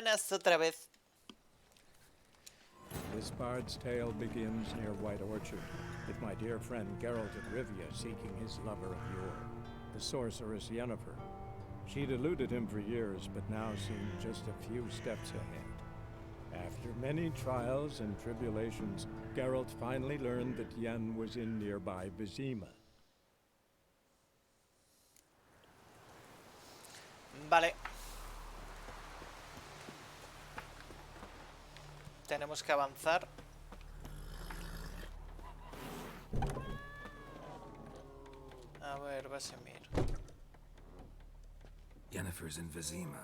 buenas otra vez. This bard's tale begins near White Orchard, with my dear friend Geralt de Rivia seeking his lover of yore, the sorceress Yennefer. She'd eluded him for years, but now seemed just a few steps ahead. After many trials and tribulations, Geralt finally learned that Yen was in nearby Vizima. Vale. Tenemos que avanzar. A ver, Vasemir. Yennefer's in Vizima.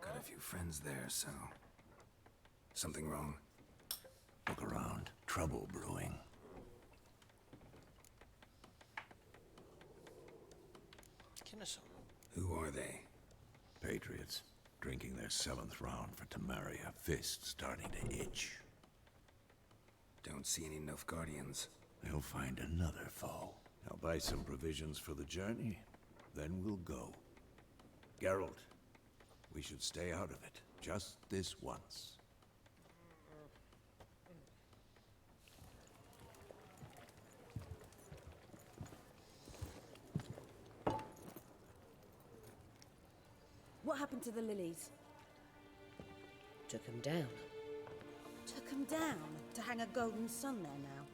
Got a few friends there, so... Something wrong? Look around. Trouble brewing. ¿Quiénes son? Who are they? Patriots. Drinking their 7th round for Temeria. Fists starting to itch. Don't see any Nilfgaardians. They'll find another foe. I'll buy some provisions for the journey. Then we'll go. Geralt, we should stay out of it. Just this once. What happened to the lilies? Took him down. Took them down to hang a golden sun there now.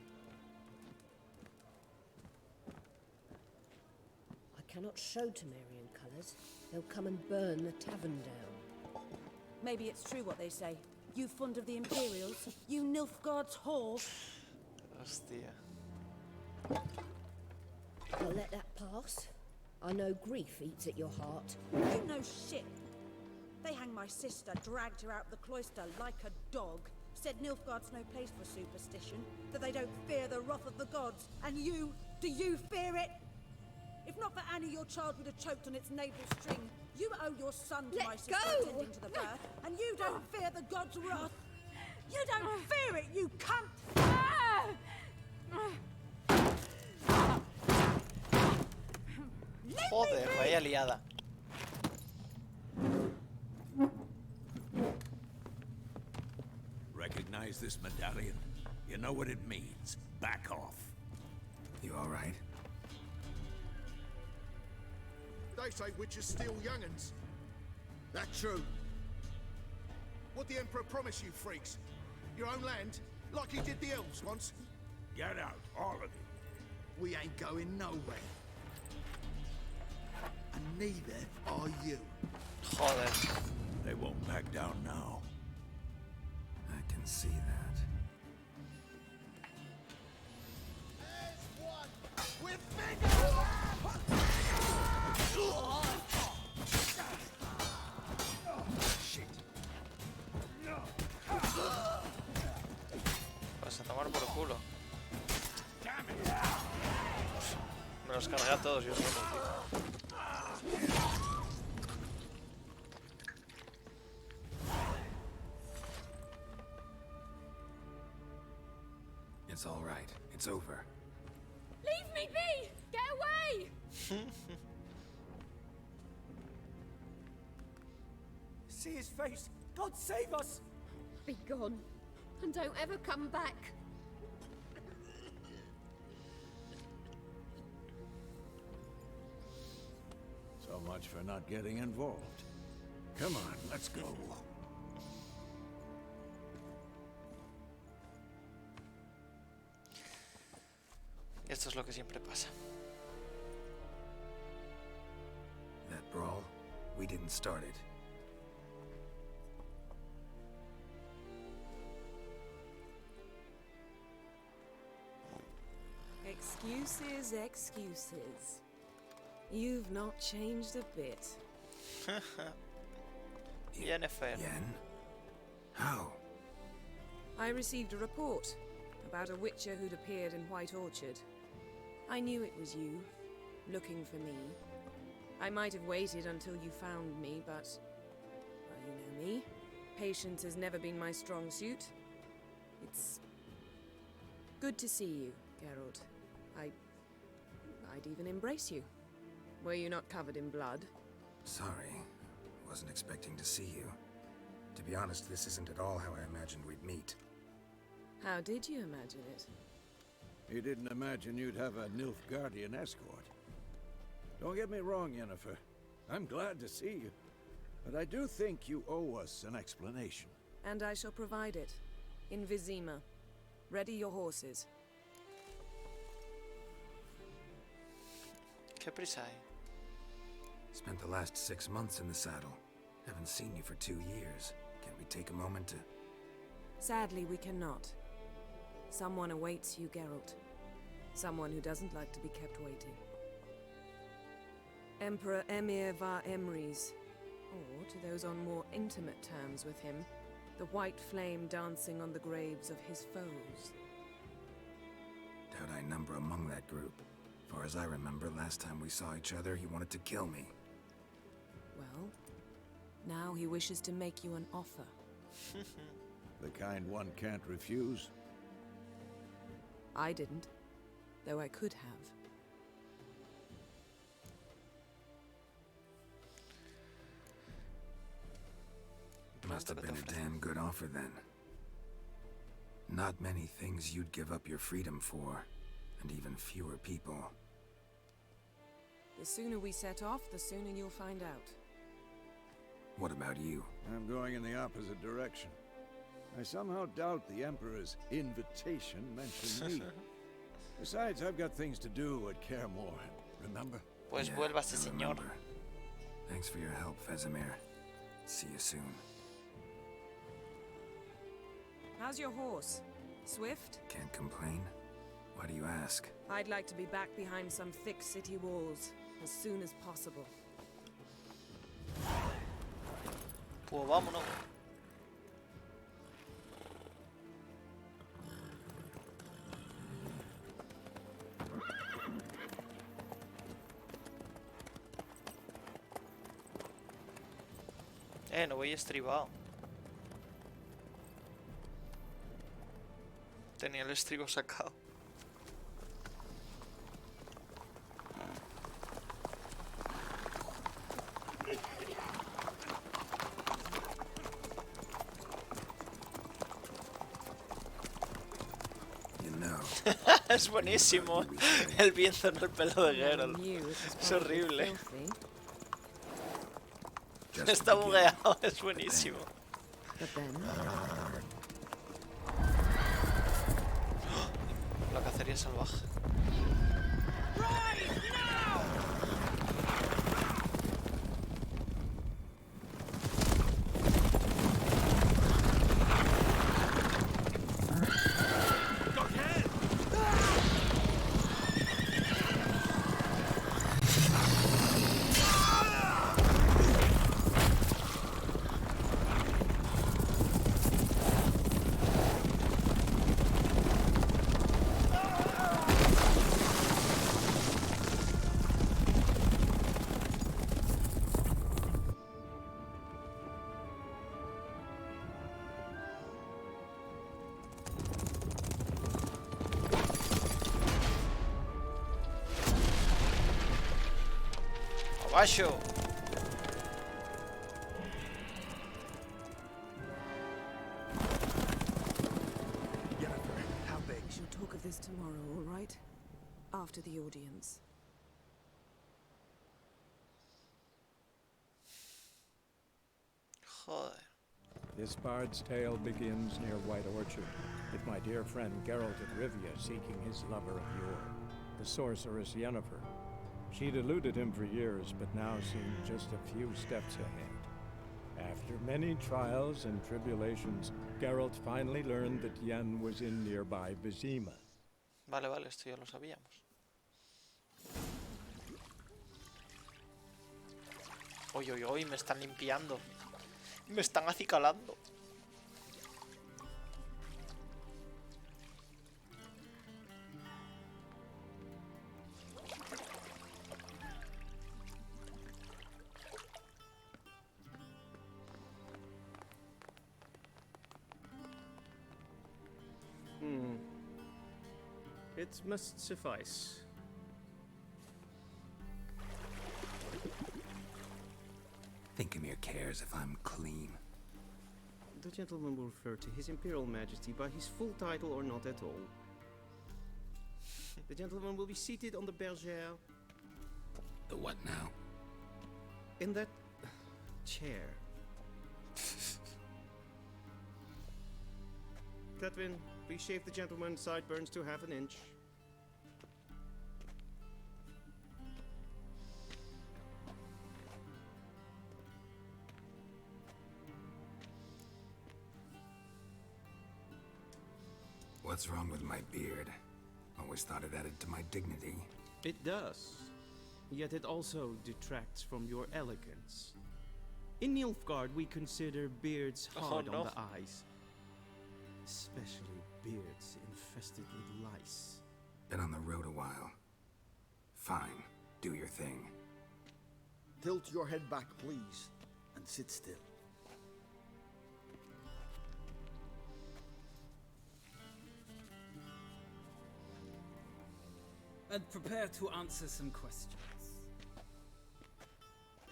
I cannot show Temerian colours. They'll come and burn the tavern down. Maybe it's true what they say. You fond of the Imperials? You Nilfgaard's whore? Hostia. I'll let that pass. I know grief eats at your heart. You know shit. They hanged my sister, dragged her out the cloister like a dog. Said Nilfgaard's no place for superstition, that they don't fear the wrath of the gods. And you, do you fear it? If not for Annie, your child would have choked on its navel string. You owe your son to my sister attending to the birth, and you don't fear the gods' wrath. You don't fear it, you cunt! Joder, vaya liada. Recognize this medallion? You know what it means. Back off. You alright? They say witches steal young'uns. That true? What the Emperor promise you, freaks? Your own land? Like he did the elves once? Get out, all of you. We ain't going nowhere. And neither are you. Joder. They won't back down now. I can see that. There's one with fingers! Shit. Vas a tomar por culo. Me los cargué a todos yo solo, tío. It's all right. It's over. Leave me be! Get away! See his face! God save us! Be gone, and don't ever come back. So much for not getting involved. Come on, let's go. Esto es lo que siempre pasa. That brawl, we didn't start it. Excuses, excuses. You've not changed a bit. Yennefer. Yen? How? I received a report about a witcher who'd appeared in White Orchard. I knew it was you, looking for me. I might have waited until you found me, but... well, you know me. Patience has never been my strong suit. It's... good to see you, Geralt. I'd even embrace you. Were you not covered in blood? Sorry. Wasn't expecting to see you. To be honest, this isn't at all how I imagined we'd meet. How did you imagine it? You didn't imagine you'd have a Nilfgaardian escort. Don't get me wrong, Yennefer. I'm glad to see you. But I do think you owe us an explanation. And I shall provide it. In Vizima. Ready your horses. ¿Qué prisa hay? Spent the last 6 months in the saddle. Haven't seen you for 2 years. Can't we take a moment to... Sadly, we cannot. Someone awaits you, Geralt. Someone who doesn't like to be kept waiting. Emperor Emir var Emrys. Or, to those on more intimate terms with him, the white flame dancing on the graves of his foes. Doubt I number among that group. Far as I remember, last time we saw each other, he wanted to kill me. Well, now he wishes to make you an offer. The kind one can't refuse. I didn't, though I could have. Must have been a damn good offer then. Not many things you'd give up your freedom for, and even fewer people. The sooner we set off, the sooner you'll find out. What about you? I'm going in the opposite direction. I somehow doubt the Emperor's invitation mentioned me. Besides, I've got things to do at Kaer Morhen, remember? Pues Yeah, vuélvase, I señor. remember. Thanks for your help, Vesemir. See you soon. How's your horse? Swift? Can't complain. Why do you ask? I'd like to be back behind some thick city walls as soon as possible. Pues vámonos. No voy estribado. Tenía el estribo sacado. Es buenísimo el viento en el pelo de Geralt. Es horrible. Está bugueado, es buenísimo. La cacería salvaje. Abajo. Yennefer, how big? We shall talk of this tomorrow, all right? After the audience. Joder. This bard's tale begins near White Orchard, with my dear friend Geralt de Rivia seeking his lover of yore, the sorceress Yennefer. She'd eluded him for years, but now seemed just a few steps ahead. After many trials and tribulations, Geralt finally learned that Yen was in nearby Vizima. Vale, vale, esto ya lo sabíamos. Uy, uy, uy, me están limpiando. Me están acicalando. It must suffice. Think Emir cares if I'm clean. The gentleman will refer to His Imperial Majesty by his full title or not at all. The gentleman will be seated on the bergère. The what now? In that chair. Catwin, please shave the gentleman's sideburns to half an inch. What's wrong with my beard? Always thought it added to my dignity. It does. Yet it also detracts from your elegance. In Nilfgaard, we consider beards hard on the eyes. Especially beards infested with lice. Been on the road a while. Fine, do your thing. Tilt your head back, please, and sit still. And prepare to answer some questions.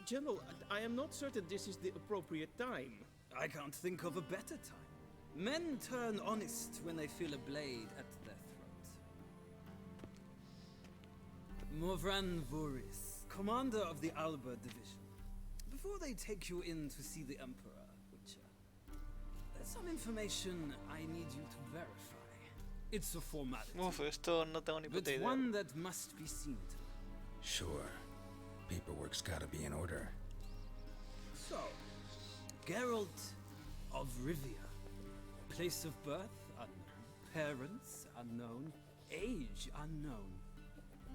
General, I am not certain this is the appropriate time. I can't think of a better time. Men turn honest when they feel a blade at their throat. Morvran Voris, commander of the Alba Division. Before they take you in to see the Emperor, Witcher, there's some information I need you to verify. It's a formality. Uf, esto no tengo ni puta But idea. one that must be seen to. Sure. Paperwork's gotta be in order. So, Geralt of Rivia. Place of birth unknown. Parents unknown. Age unknown.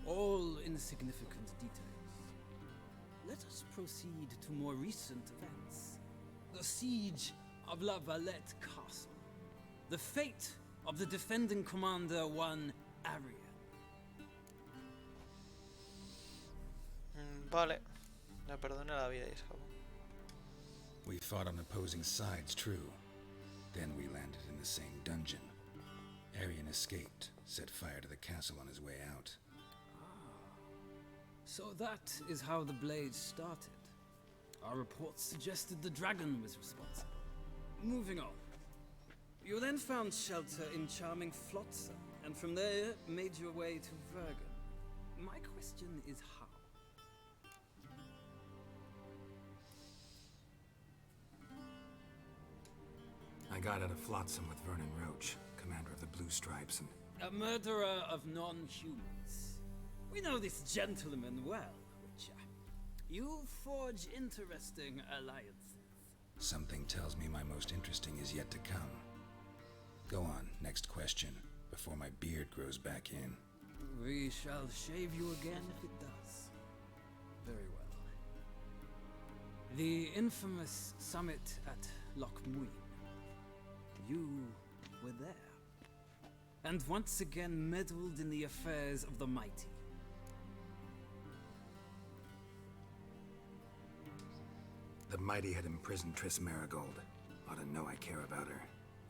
All insignificant details. Let us proceed to more recent events. The siege of La Valette Castle. The fate of the defending commander, one Arian. Vale. Me perdone la vida, Isabel. We fought on opposing sides, true. Then we landed in the same dungeon. Arian escaped, set fire to the castle on his way out. So that is how the blade started. Our reports suggested the dragon was responsible. Moving on. You then found shelter in charming Flotsam, and from there made your way to Vergen. My question is how? I got out of Flotsam with Vernon Roach, commander of the Blue Stripes, and... A murderer of non-humans. We know this gentleman well, Witcher. You forge interesting alliances. Something tells me my most interesting is yet to come. Go on, next question, before my beard grows back in. We shall shave you again if it does. Very well. The infamous summit at Loch Muin. You were there. And once again meddled in the affairs of the mighty. The mighty had imprisoned Triss Marigold. Ought to know I care about her,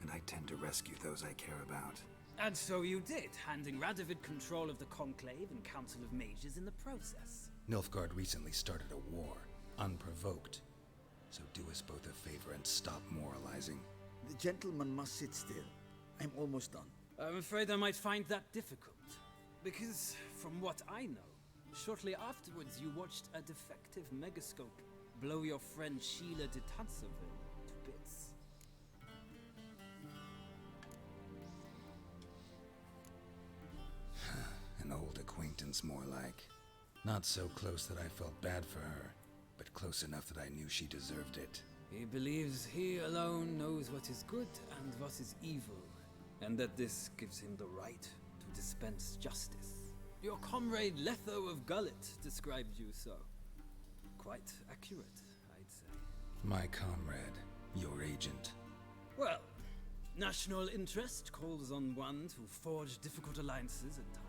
and I tend to rescue those I care about. And so you did, handing Radovid control of the Conclave and Council of Mages in the process. Nilfgaard recently started a war, unprovoked. So do us both a favor and stop moralizing. The gentleman must sit still. I'm almost done. I'm afraid I might find that difficult. Because, from what I know, shortly afterwards you watched a defective megascope blow your friend Sheila de Tanserville to bits. An old acquaintance, more like. Not so close that I felt bad for her, but close enough that I knew she deserved it. He believes he alone knows what is good and what is evil, and that this gives him the right to dispense justice. Your comrade Letho of Gullet described you so. Quite accurate, I'd say. My comrade, your agent. Well, national interest calls on one to forge difficult alliances at times.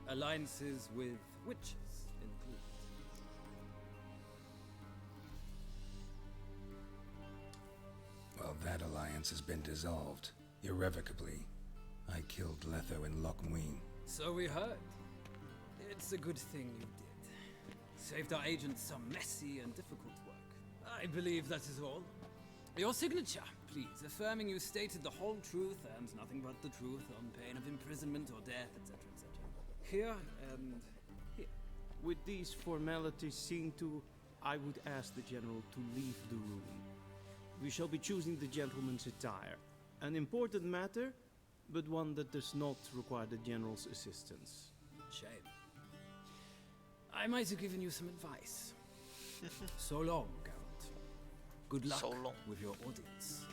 Alliances with witches included. Well, that alliance has been dissolved, irrevocably. I killed Letho in Loch Muin. So we heard. It's a good thing you did. Saved our agent some messy and difficult work. I believe that is all. Your signature, please, affirming you stated the whole truth and nothing but the truth on pain of imprisonment or death, etc., etc. Here and here. With these formalities seen to, I would ask the General to leave the room. We shall be choosing the gentleman's attire. An important matter, but one that does not require the General's assistance. Shame. I might have given you some advice. So long, Geralt. Good luck with your audience.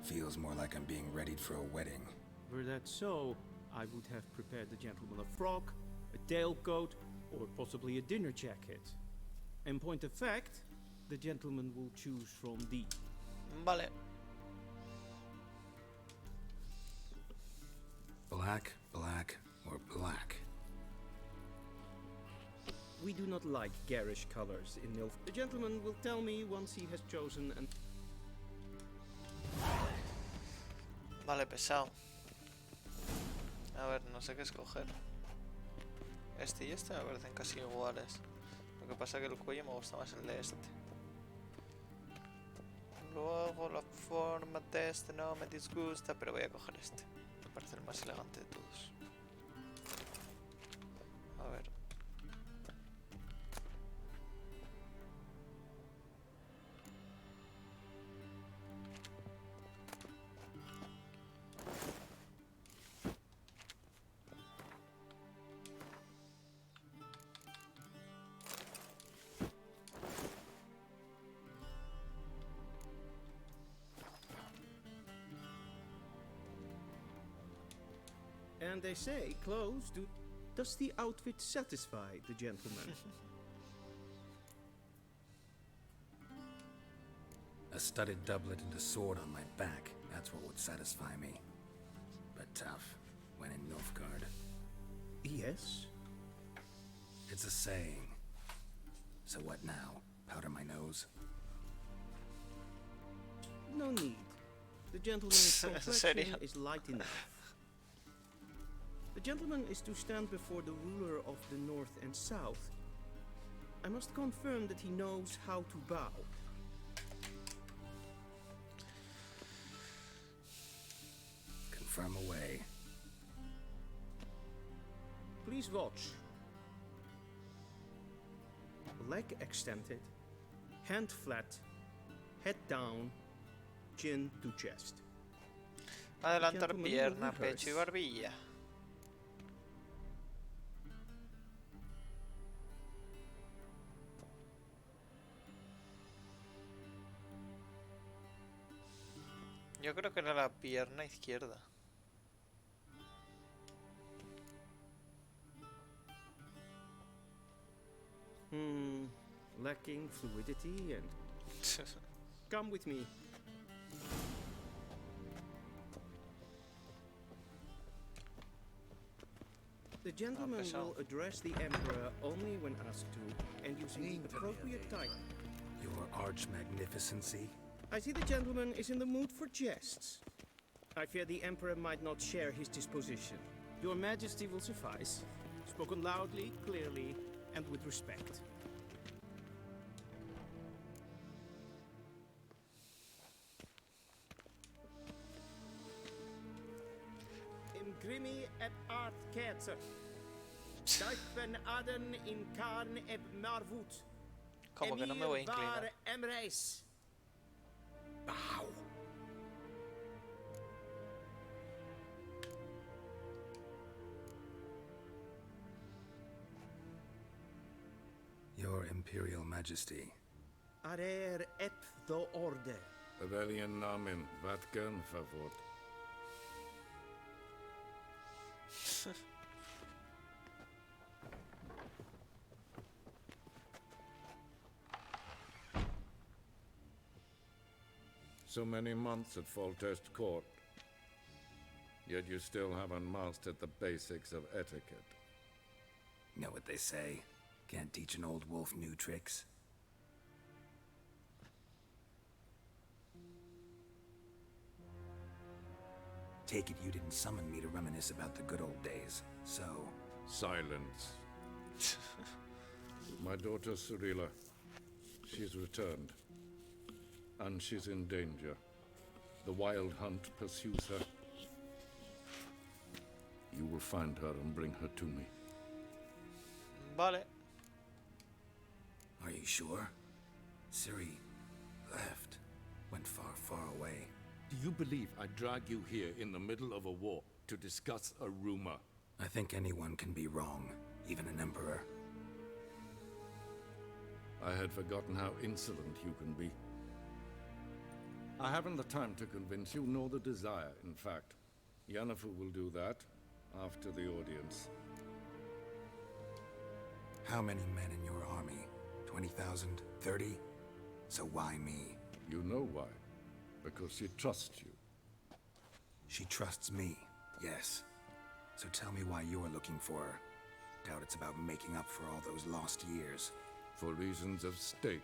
Feels more like I'm being readied for a wedding. Were that so, I would have prepared the gentleman a frock, a tailcoat, or possibly a dinner jacket. In point of fact, the gentleman will choose from these. Vale. Black, black, or black. We do not like garish colors in Nilf. The gentleman will tell me once he has chosen an... Vale, pesado. A ver, no sé qué escoger. Este y este me parecen casi iguales. Lo que pasa es que el cuello me gusta más el de este. Luego la forma de este no me disgusta, pero voy a coger este. Me parece el más elegante de todos. A ver. And they say clothes do... Does the outfit satisfy the gentleman? A studded doublet and a sword on my back, that's what would satisfy me. But tough, when in Nilfgaard. Yes? It's a saying. So what now? Powder my nose? No need. The gentleman's complexion is light enough. The gentleman is to stand before the ruler of the North and South. I must confirm that he knows how to bow. Confirm away. Please watch. Leg extended, hand flat, head down, chin to chest. Adelantar pierna, pecho y barbilla. Yo creo que era la pierna izquierda. Lacking fluidity and... Come with me. The gentleman will address the Emperor only when asked to, and using the appropriate title. Your Arch-Magnificency? I see the gentleman is in the mood for jests. I fear the Emperor might not share his disposition. Your Majesty will suffice. Spoken loudly, clearly, and with respect. Imgrimi et art kerzer. Duiven aden in karn eb marvut. Como que no me voy a inclinar. Emreis. Bow. Your Imperial Majesty. Arer ep the order. Rebellion namen, vatken favor. So many months at Foltest Court, yet you still haven't mastered the basics of etiquette. You know what they say? Can't teach an old wolf new tricks. Take it you didn't summon me to reminisce about the good old days, so... Silence. My daughter Cirilla, she's returned. And she's in danger. The Wild Hunt pursues her. You will find her and bring her to me. Vale. Are you sure? Ciri left. Went far, far away. Do you believe I drag you here in the middle of a war to discuss a rumor? I think anyone can be wrong, even an emperor. I had forgotten how insolent you can be. I haven't the time to convince you, nor the desire, in fact. Yennefer will do that after the audience. How many men in your army? 20,000? 30? So why me? You know why. Because she trusts you. She trusts me, yes. So tell me why you're looking for her. Doubt it's about making up for all those lost years. For reasons of state,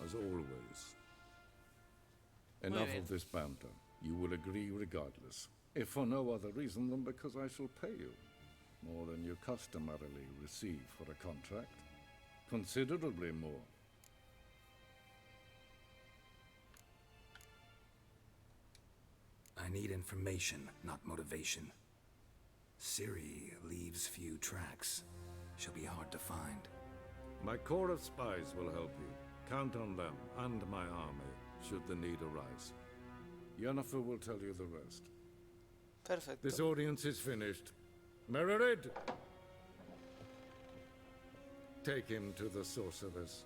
as always. Enough of this banter. You will agree regardless. If for no other reason than because I shall pay you. More than you customarily receive for a contract. Considerably more. I need information, not motivation. Ciri leaves few tracks. She'll be hard to find. My corps of spies will help you. Count on them and my army, should the need arise. Yennefer will tell you the rest. Perfecto. This audience is finished. Mererid! Take him to the sorceress.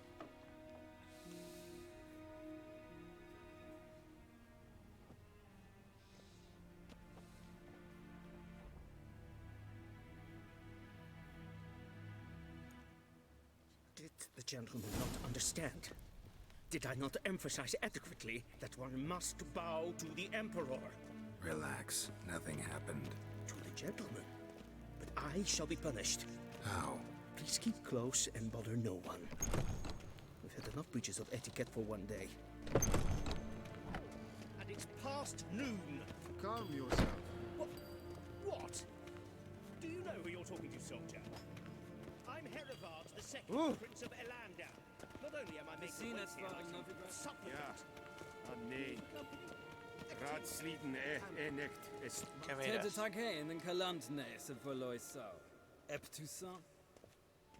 Did the gentleman not understand? Did I not emphasize adequately that one must bow to the Emperor? Relax. Nothing happened. To the gentleman. But I shall be punished. How? Please keep close and bother no one. We've had enough breaches of etiquette for one day. And it's past noon. Calm yourself. What? Do you know who you're talking to, soldier? I'm Herivard the Second, Prince of Elandown. Not only am I making ways here, I can supplement. Nee. Raadsliden nicht ist. Tredje tag heen en kalantnese verlois sau. Eptusan?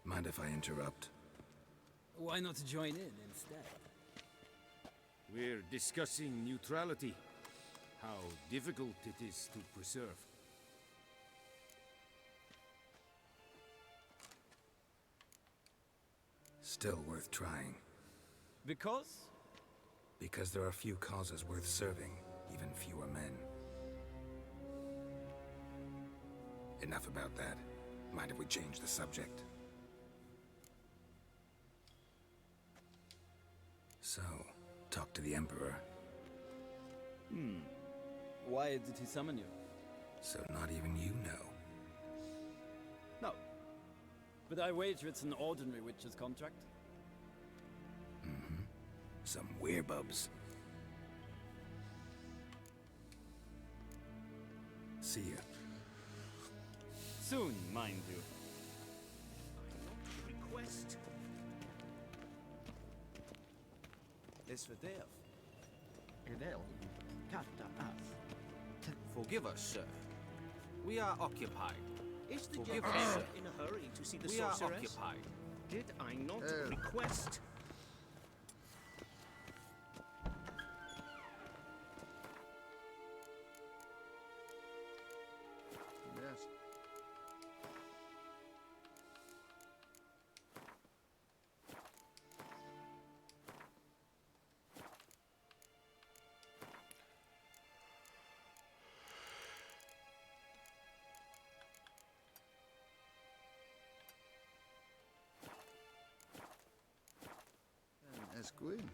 Mind if I interrupt? Why not join in instead? We're discussing neutrality. How difficult it is to preserve. Still worth trying. Because? Because there are few causes worth serving, even fewer men. Enough about that. Mind if we change the subject? So, talk to the Emperor. Why did he summon you? So not even you know. No. But I wager it's an ordinary witch's contract. Some werebubs. See ya. Soon, mind you. Request. Esvedev. Edel. Kafta us. Forgive us, sir. We are occupied. Is the Forgive gentleman us, sir. in a hurry to see the We are sorceress? occupied. Did I not request? Yes. Esquin.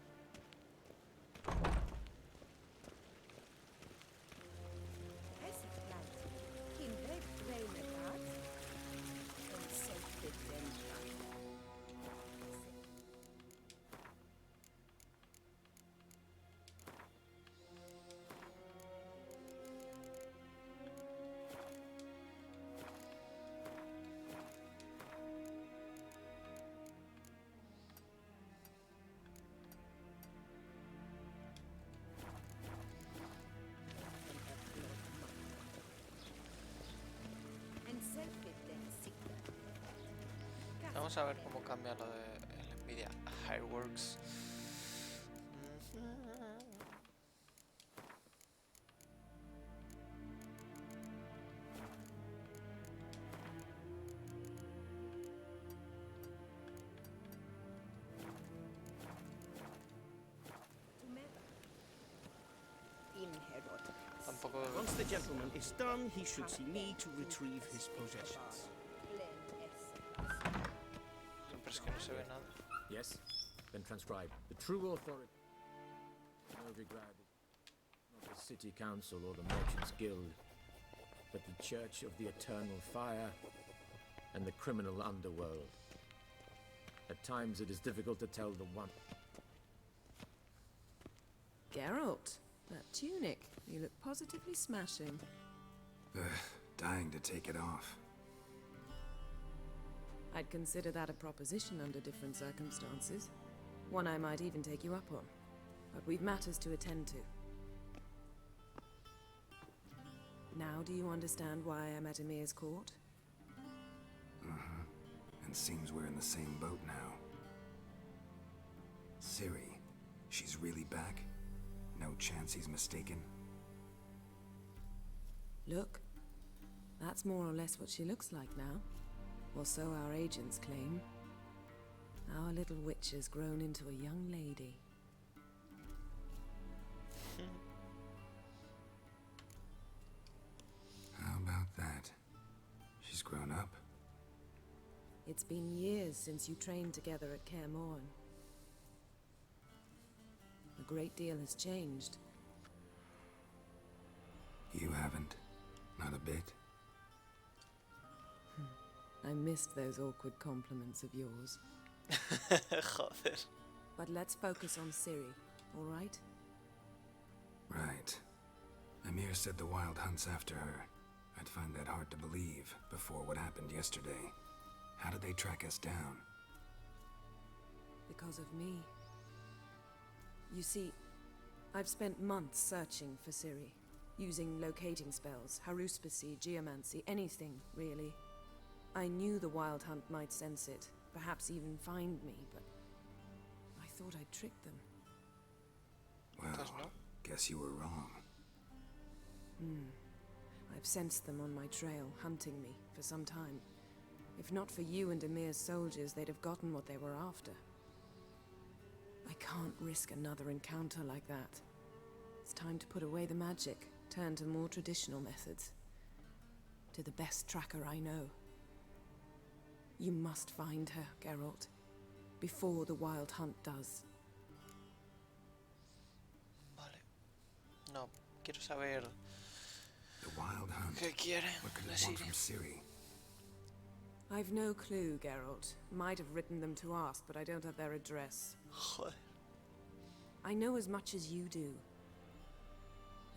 Vamos a ver cómo cambia lo de el Nvidia Fireworks. Once the gentleman is done, he should see me to retrieve his possessions. Pero es que no se ve nada. Yes, then transcribe. The true authority. Novigrad, not the city council or the merchants guild, but the church of the eternal fire and the criminal underworld. At times it is difficult to tell the one. Geralt, that tunic. You look positively smashing. Dying to take it off. I'd consider that a proposition under different circumstances. One I might even take you up on. But we've matters to attend to. Now do you understand why I'm at Emir's court? Mm-hmm. And seems we're in the same boat now. Ciri, she's really back? No chance he's mistaken? Look, that's more or less what she looks like now. Or so our agents claim. Our little witch has grown into a young lady. How about that? She's grown up? It's been years since you trained together at Kaer Morhen. A great deal has changed. You haven't. Not a bit. I missed those awkward compliments of yours. Joder. But let's focus on Ciri, all right? Right. Emir said the Wild Hunt's after her. I'd find that hard to believe before what happened yesterday. How did they track us down? Because of me. You see, I've spent months searching for Ciri, using locating spells, haruspicy, geomancy, anything, really. I knew the Wild Hunt might sense it, perhaps even find me, but I thought I'd trick them. Well, guess you were wrong. I've sensed them on my trail, hunting me, for some time. If not for you and Emir's soldiers, they'd have gotten what they were after. I can't risk another encounter like that. It's time to put away the magic, turn to more traditional methods. To the best tracker I know. You must find her, Geralt, before the Wild Hunt does. Vale. No, quiero saber. The Wild Hunt. ¿Qué quiere? What could it want from Ciri? I've no clue, Geralt. Might have written them to ask, but I don't have their address. Joder. I know as much as you do.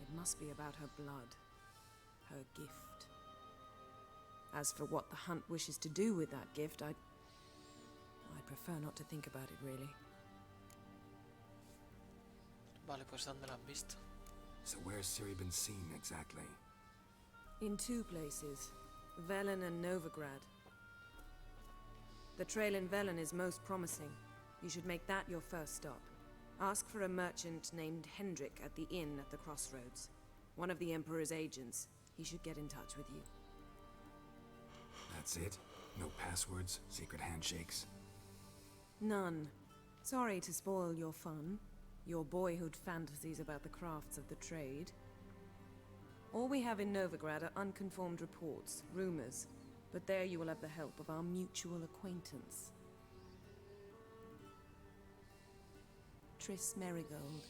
It must be about her blood. Her gift. As for what the Hunt wishes to do with that gift, I'd prefer not to think about it, really. Vale, pues ¿dónde la han visto? So where's Ciri been seen, exactly? In two places. Velen and Novigrad. The trail in Velen is most promising. You should make that your first stop. Ask for a merchant named Hendrik at the inn at the crossroads. One of the Emperor's agents. He should get in touch with you. That's it? No passwords? Secret handshakes? None. Sorry to spoil your fun. Your boyhood fantasies about the crafts of the trade. All we have in Novigrad are unconformed reports, rumors. But there you will have the help of our mutual acquaintance. Triss Merigold.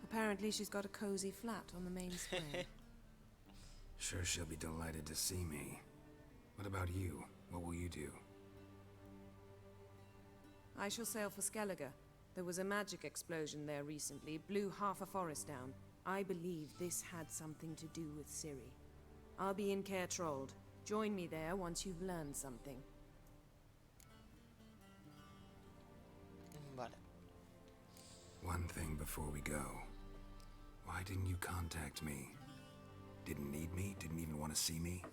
Apparently she's got a cozy flat on the main square. Sure she'll be delighted to see me. What about you? What will you do? I shall sail for Skellige. There was a magic explosion there recently, blew half a forest down. I believe this had something to do with Ciri. I'll be in Kaer Trolde. Join me there once you've learned something. Vale. One thing before we go. Why didn't you contact me? Didn't need me? Didn't even want to see me?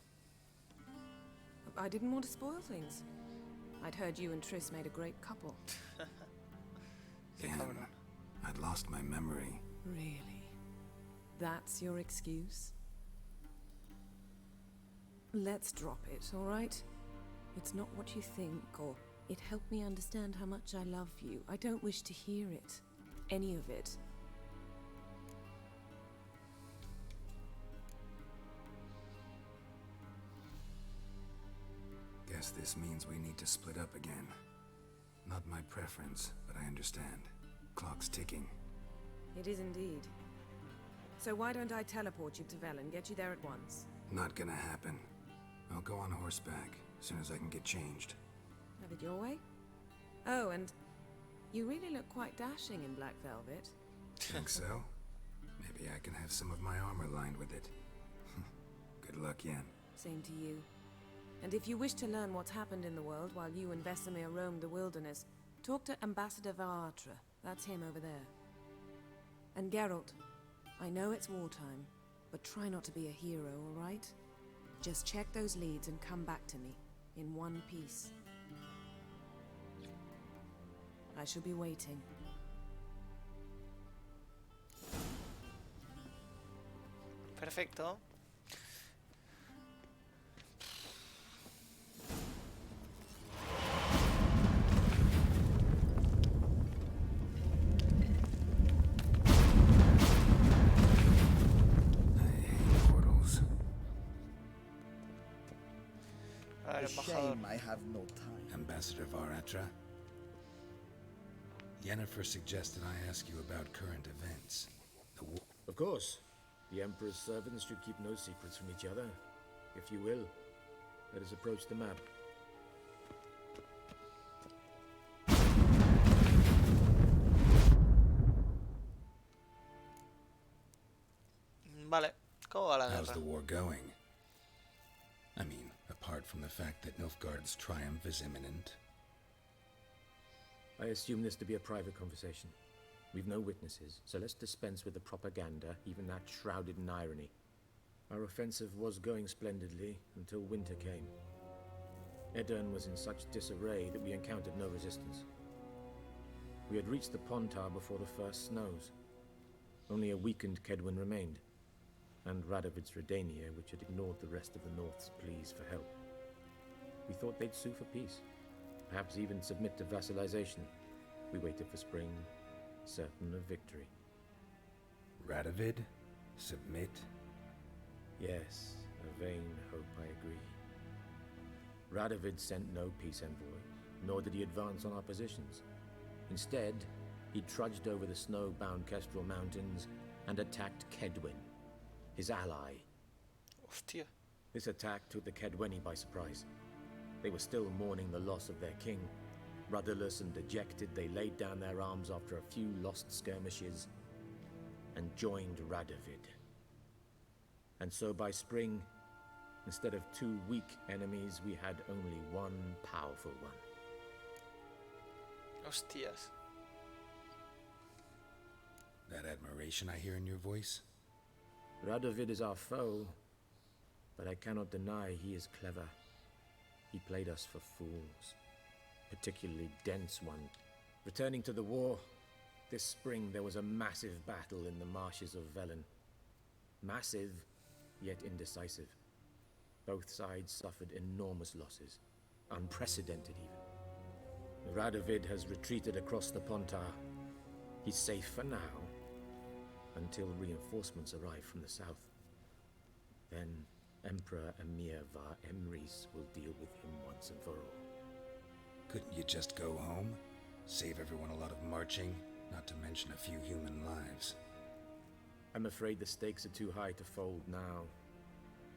I didn't want to spoil things. I'd heard you and Triss made a great couple. Yen, I'd lost my memory. Really? That's your excuse? Let's drop it, all right? It's not what you think, or it helped me understand how much I love you. I don't wish to hear it. Any of it. Guess this means we need to split up again. Not my preference, but I understand. Clock's ticking. It is indeed. So why don't I teleport you to Vel and get you there at once? Not gonna happen. I'll go on horseback, as soon as I can get changed. Have it your way? Oh, and you really look quite dashing in black velvet. Think so? Maybe I can have some of my armor lined with it. Good luck, Yen. Same to you. And if you wish to learn what's happened in the world while you and Vesemir roamed the wilderness, talk to Ambassador Varatra. That's him over there. And Geralt, I know it's wartime, but try not to be a hero, all right? Just check those leads and come back to me, in one piece. I shall be waiting. Perfecto. A shame I have no time. Ambassador Varatra? Yennefer suggested I ask you about current events. Of course. The Emperor's servants should keep no secrets from each other. If you will, let us approach the map. Vale, ¿cómo va la How's guerra? the war going? I mean, apart from the fact that Nilfgaard's triumph is imminent. I assume this to be a private conversation. We've no witnesses, so let's dispense with the propaganda, even that shrouded in irony. Our offensive was going splendidly until winter came. Edirn was in such disarray that we encountered no resistance. We had reached the Pontar before the first snows. Only a weakened Kedwin remained, and Radovid's Redania, which had ignored the rest of the North's pleas for help. We thought they'd sue for peace, perhaps even submit to vassalization. We waited for spring, certain of victory. Radovid? Submit? Yes, a vain hope, I agree. Radovid sent no peace envoy, nor did he advance on our positions. Instead, he trudged over the snow-bound Kestrel Mountains and attacked Kedwin, his ally. Hostia. This attack took the Kedweni by surprise. They were still mourning the loss of their king. Rudderless and dejected, they laid down their arms after a few lost skirmishes and joined Radovid. And so by spring, instead of two weak enemies, we had only one powerful one. Hostias. That admiration I hear in your voice? Radovid is our foe, but I cannot deny he is clever. He played us for fools, particularly dense ones. Returning to the war, this spring there was a massive battle in the marshes of Velen. Massive, yet indecisive. Both sides suffered enormous losses, unprecedented even. Radovid has retreated across the Pontar. He's safe for now, until reinforcements arrive from the south. Then Emperor Emir Var Emrys will deal with him once and for all. Couldn't you just go home? Save everyone a lot of marching, not to mention a few human lives. I'm afraid the stakes are too high to fold now.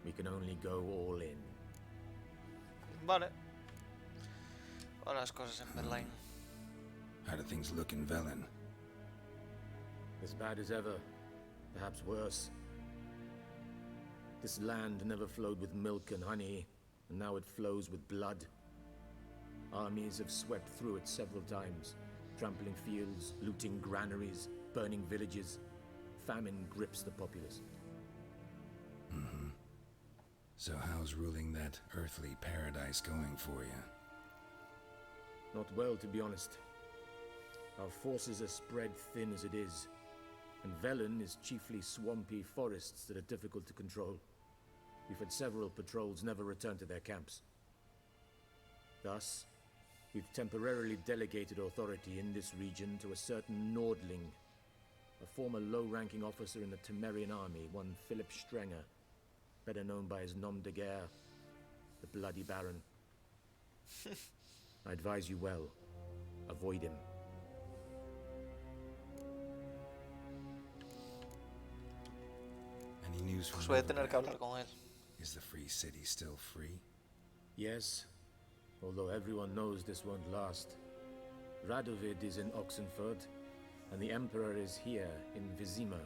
We can only go all in. Vale. O las cosas en Berlín. How do things look in Velen? As bad as ever, perhaps worse. This land never flowed with milk and honey, and now it flows with blood. Armies have swept through it several times, trampling fields, looting granaries, burning villages. Famine grips the populace. Mm-hmm. So how's ruling that earthly paradise going for you? Not well, to be honest. Our forces are spread thin as it is, and Velen is chiefly swampy forests that are difficult to control. We've had several patrols never return to their camps. Thus, we've temporarily delegated authority in this region to a certain Nordling, a former low-ranking officer in the Temerian army, one Philip Strenger, better known by his nom de guerre, the Bloody Baron. I advise you well. Avoid him. Any news from Pues voy a tener que hablar con él. Is the free city still free? Yes, although everyone knows this won't last. Radovid is in Oxenford, and the Emperor is here in Vizima,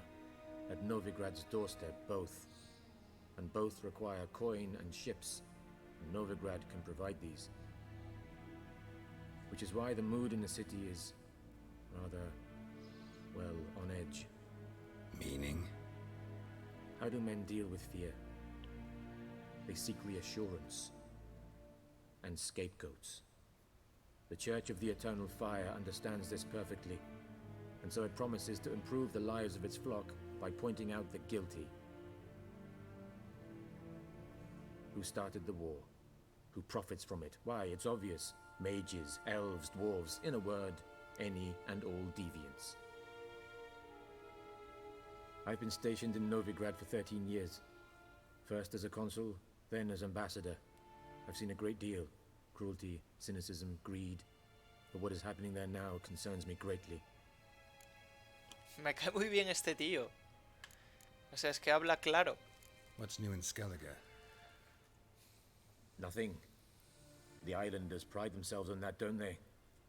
at Novigrad's doorstep, both. And both require coin and ships, and Novigrad can provide these. Which is why the mood in the city is rather, well, on edge. Meaning? How do men deal with fear? They seek reassurance and scapegoats. The Church of the Eternal Fire understands this perfectly, and so it promises to improve the lives of its flock by pointing out the guilty. Who started the war? Who profits from it? Why, it's obvious. Mages, elves, dwarves, in a word, any and all deviants. I've been stationed in Novigrad for 13 years. First as a consul, then as ambassador. I've seen a great deal. Cruelty, cynicism, greed. But what is happening there now concerns me greatly. Me cae muy bien este tío. O sea, es que habla claro. What's new in Skellige? Nothing. The islanders pride themselves on that, don't they?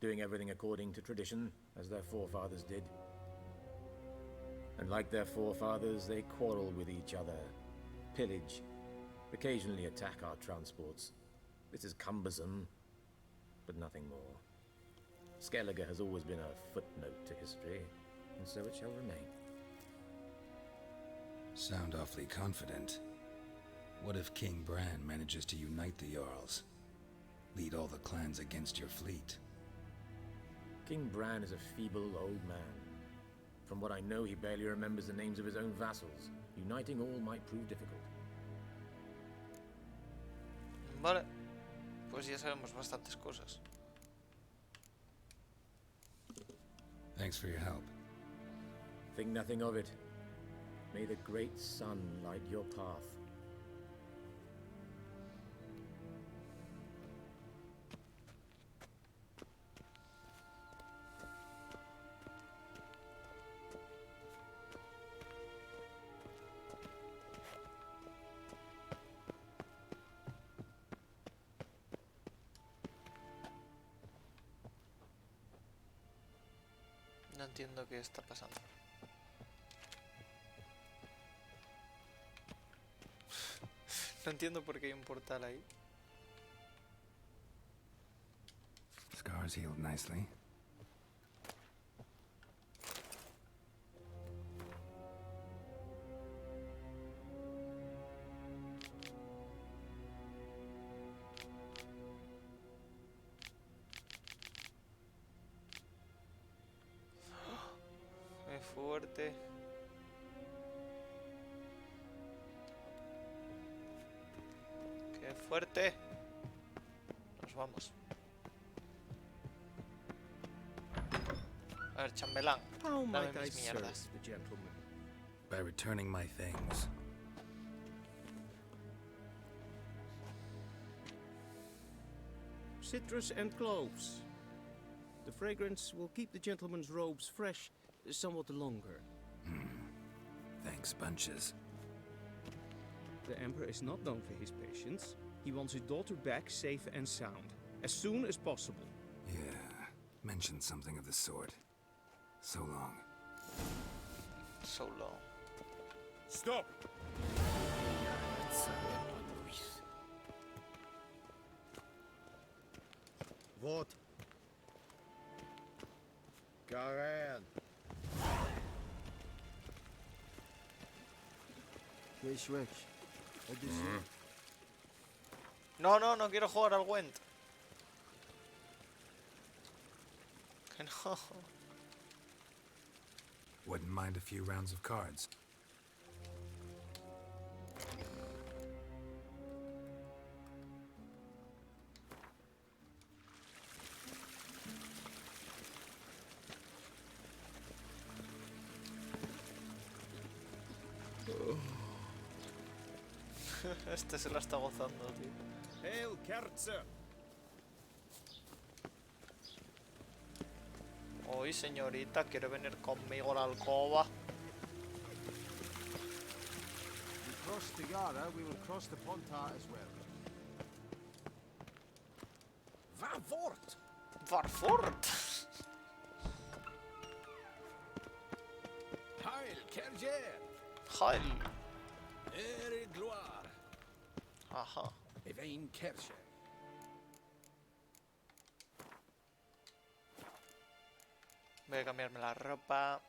Doing everything according to tradition, as their forefathers did. And like their forefathers, they quarrel with each other, pillage, occasionally attack our transports. This is cumbersome, but nothing more. Skellige has always been a footnote to history, and so it shall remain. Sound awfully confident. What if King Bran manages to unite the Jarls? Lead all the clans against your fleet? King Bran is a feeble old man. From what I know, he barely remembers the names of his own vassals. Uniting all might prove difficult. Vale. Pues ya sabemos bastantes cosas. Thanks for your help. Think nothing of it. May the great sun light your path. No entiendo qué está pasando. No entiendo por qué hay un portal ahí. Scars healed nicely. Muy fuerte. ¡Qué fuerte! Nos vamos. A ver, chambelán. How Dame might I mis serve mierdas. the gentleman? By returning my things. Citrus and cloves. The fragrance will keep the gentleman's robes fresh somewhat longer. Thanks, bunches. The Emperor is not known for his patience. He wants his daughter back safe and sound, as soon as possible. Yeah, mentioned something of the sort. So long. So long. Stop! What? Karen. ¿Qué switch? No, no, no quiero jugar al Gwent. que no. Wouldn't mind a few rounds of cards. Este se la está gozando, tío. Elcuentro. Hoy, señorita, ¿quiere venir conmigo a la alcoba? We cross together, we will cross the Pontar as well. Varfort! Varfort! Heil, Kerger! Heil! Ere gloire! Ajá. Evain Kercher. Voy a cambiarme la ropa.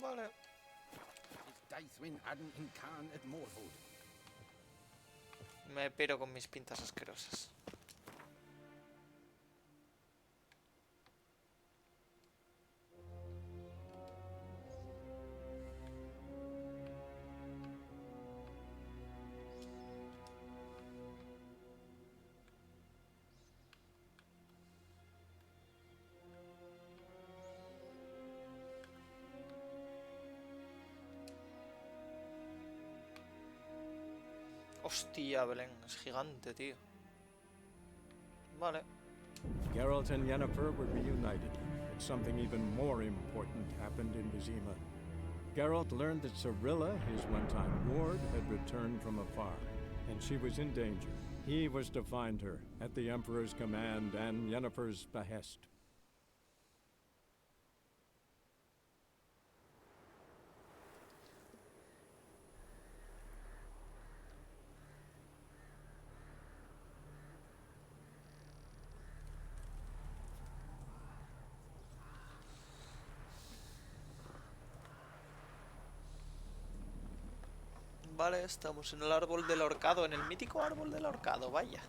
Vale. Me piro con mis pintas asquerosas. Hostia, Belén, es gigante, tío. Vale. Geralt and Yennefer were reunited, but something even more important happened in Vizima. Geralt learned that Cirilla, his one-time ward, had returned from afar, and she was in danger. He was to find her, at the Emperor's command and Yennefer's behest. Vale, estamos en el árbol del ahorcado, en el mítico árbol del ahorcado, vaya.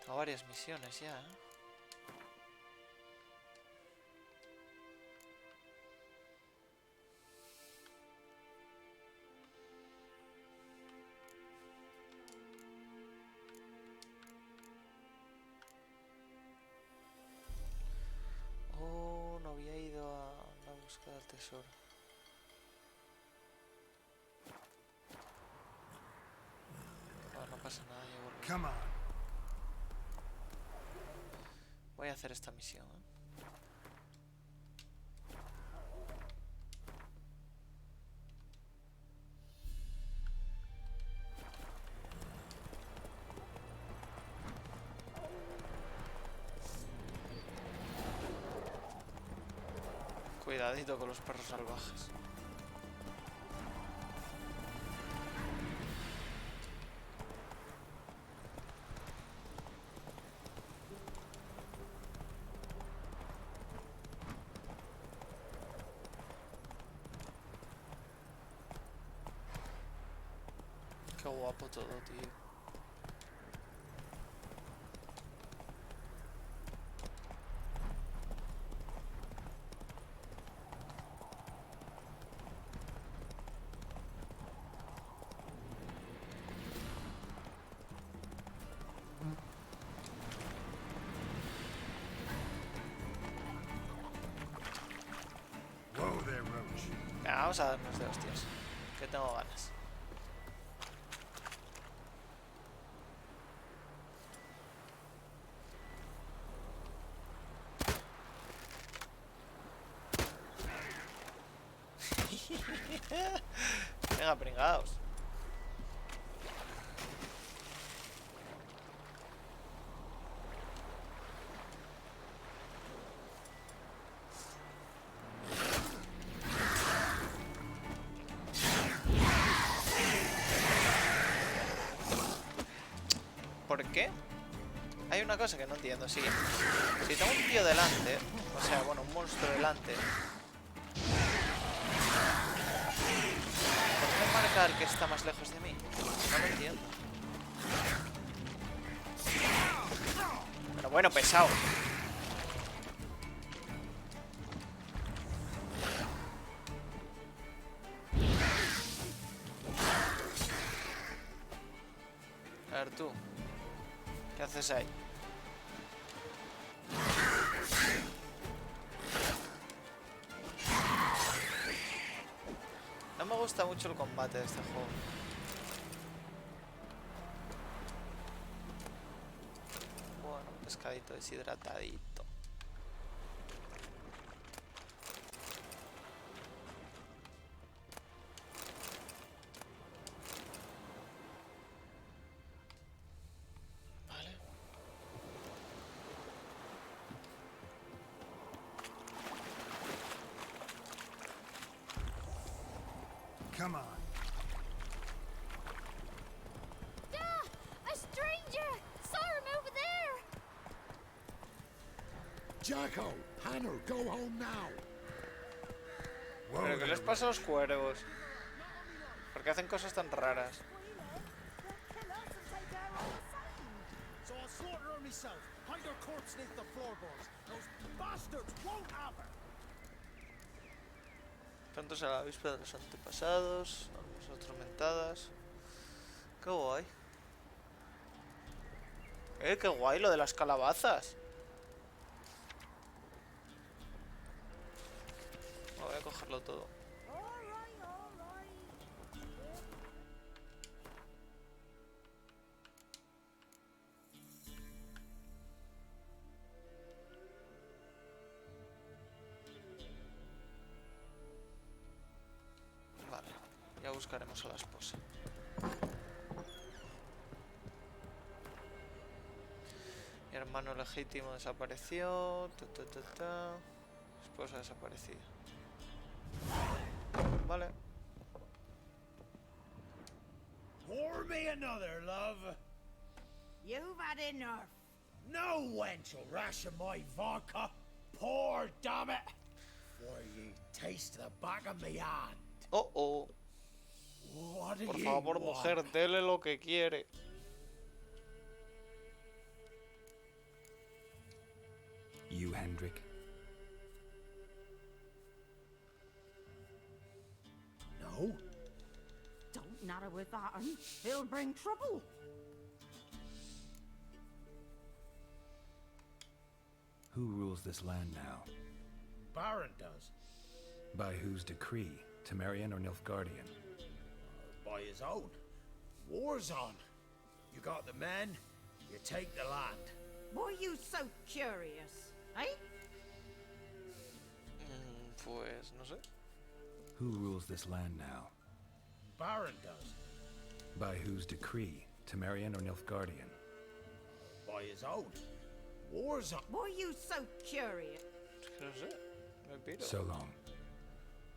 Tengo varias misiones ya, ¿eh? Oh, no había ido a la búsqueda del tesoro. Come on. Voy a hacer esta misión, ¿eh? Cuidadito con los perros salvajes. Qué guapo todo, tío. Venga, vamos a darnos de hostias. Que tengo ganas. Venga, pringaos. ¿Por qué? Hay una cosa que no entiendo. Si tengo un tío delante, o sea, bueno, un monstruo delante, ¿por qué marca al que está más lejos de mí? No lo entiendo. Pero bueno, pesado. A ver tú, ¿qué haces ahí? No me gusta mucho el combate de este juego. Bueno, pescadito deshidratadito. Come on. Ah! A stranger! Saw him over there! Jacko! Hannah, go home now! ¿Pero qué les pasa a los cuervos? ¿Por qué hacen cosas tan raras? So I'll slaughter her myself. Hide her corpse beneath the floorboards. Those bastards won't have her! Tantos a la víspera de los antepasados, almas atormentadas. Qué guay. Qué guay lo de las calabazas. Voy a cogerlo todo. Vale, ya buscaremos a la esposa. Mi hermano legítimo desapareció. Esposa desaparecida. Vale. Pour me another, love. You've had enough. No wench will ration my vodka. Pour, damn it. For you taste the back of me hand. Oh, oh. What do Por you favor, want? mujer, dele lo que quiere. You, Hendrik? No. Don't natter with that, and it'll bring trouble. Who rules this land now? Baron does. By whose decree? Temerian or Nilfgaardian? By his own. War's on. You got the men, you take the land. Why are you so curious, eh? Pues no sé. Who rules this land now? Baron does. By whose decree? Temerian or Nilfgaardian? By his own. War's up. Why are you so curious? No sé. Me piro. So long.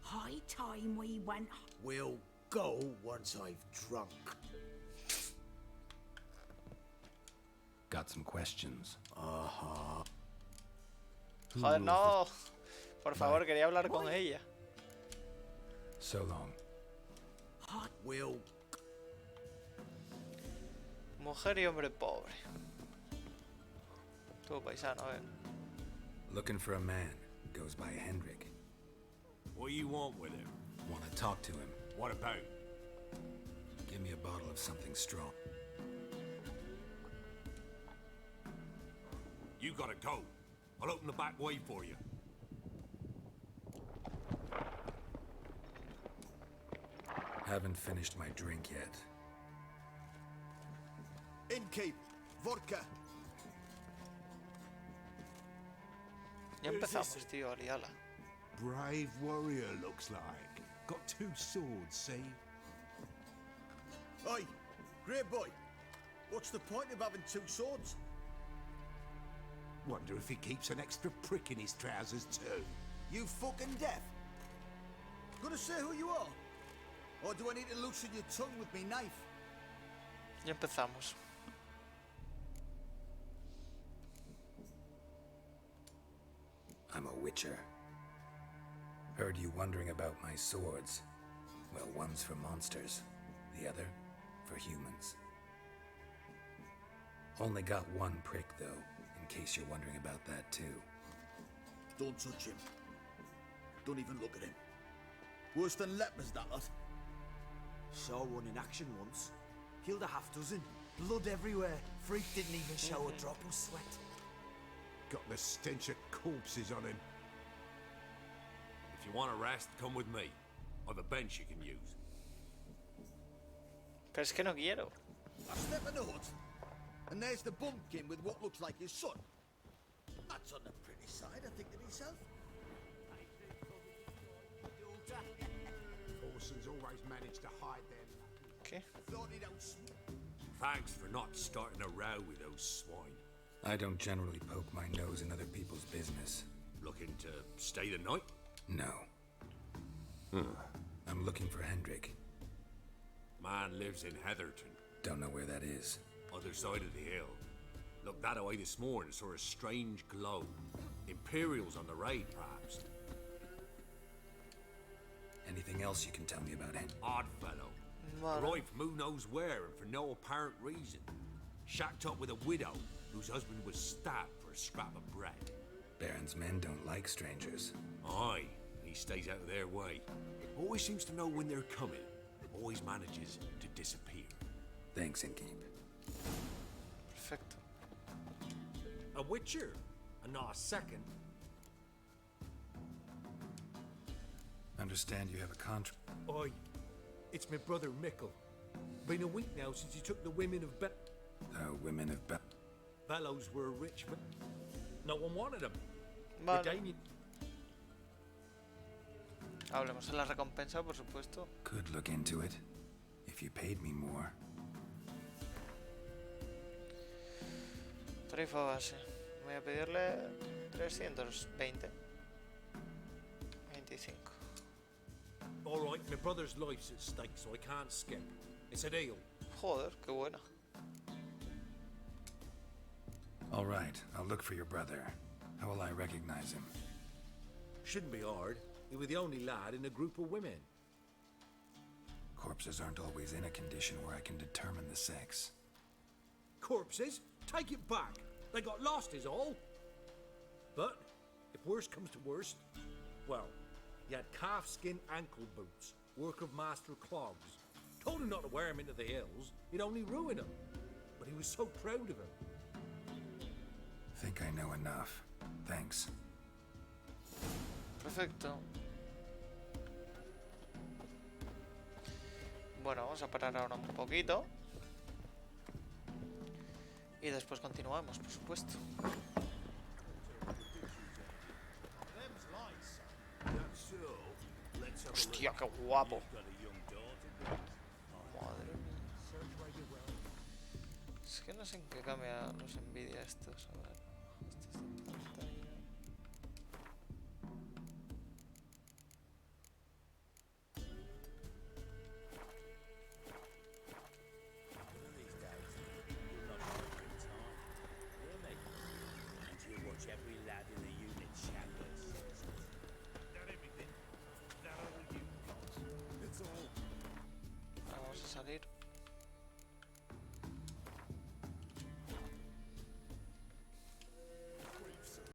High time we went. We'll go once I've drunk. Got some questions. Joder, no. Por favor, quería hablar con ella. So long. We'll. Mujer y hombre pobre. Tú, paisano, a ver. Looking for a man. Goes by Hendrik. What do you want with him? Want to talk to him. What about? Give me a bottle of something strong. You gotta go. I'll open the back way for you. Haven't finished my drink yet. Innkeep, vodka. Ya empezamos, tío, a liarla. Brave warrior, looks like. Got 2 swords, see? Oi, great boy. What's the point of having 2 swords? Wonder if he keeps an extra prick in his trousers too. You fucking deaf? Gonna say who you are? Or do I need to loosen your tongue with me knife? Ya empezamos. I'm a witcher. Heard you wondering about my swords. Well, one's for monsters, the other for humans. Only got 1 prick, though, in case you're wondering about that, too. Don't touch him. Don't even look at him. Worse than lepers, that lot. Saw one in action once. Killed a half dozen. Blood everywhere. Freak didn't even show a drop of sweat. Got the stench of corpses on him. If you want a rest, come with me. I've a bench you can use. Pero es que no quiero. I step in the hut, and there's the bumpkin with what looks like his son. That's on the pretty side, I think to myself. Orson's always managed to hide their ¿Qué? Thought he'd outsmart. Thanks for not starting a row with those swine. I don't generally poke my nose in other people's business. Looking to stay the night? No. I'm looking for Hendrik. Man lives in Heatherton. Don't know where that is. Other side of the hill. Looked that away this morning, saw a strange glow. Imperials on the raid, perhaps. Anything else you can tell me about him? Odd fellow. Arrived from who knows where and for no apparent reason. Shacked up with a widow whose husband was stabbed for a scrap of bread. Baron's men don't like strangers. Aye, he stays out of their way. Always seems to know when they're coming. Always manages to disappear. Thanks, Innkeep. Perfecto. A witcher, and not a second. Understand you have a contract. Oi, it's my brother Mickle. Been a week now since he took the women of Women of Bellows were rich, but no one wanted them. Vale. Damien. Hablemos de la recompensa, por supuesto. Could look into it, if you paid me more. Tarifa base. Voy a pedirle 320. 25. All right, my brother's life's at stake, so I can't skip. It's a deal. Joder, qué buena. All right, I'll look for your brother. How will I recognize him? Shouldn't be hard. You were the only lad in a group of women. Corpses aren't always in a condition where I can determine the sex. Corpses? Take it back. They got lost is all. But, if worst comes to worst, well, he had calfskin ankle boots, work of Master Clogs. Told him not to wear him into the hills, he'd only ruin him. But he was so proud of him. Think I know enough. Thanks. Perfecto. Bueno, vamos a parar ahora un poquito. Y después continuamos, por supuesto. Hostia, qué guapo. Madre mía. Es que no sé en qué cambia los Nvidia estos. A ver. Este está en pantalla. Vamos a salir.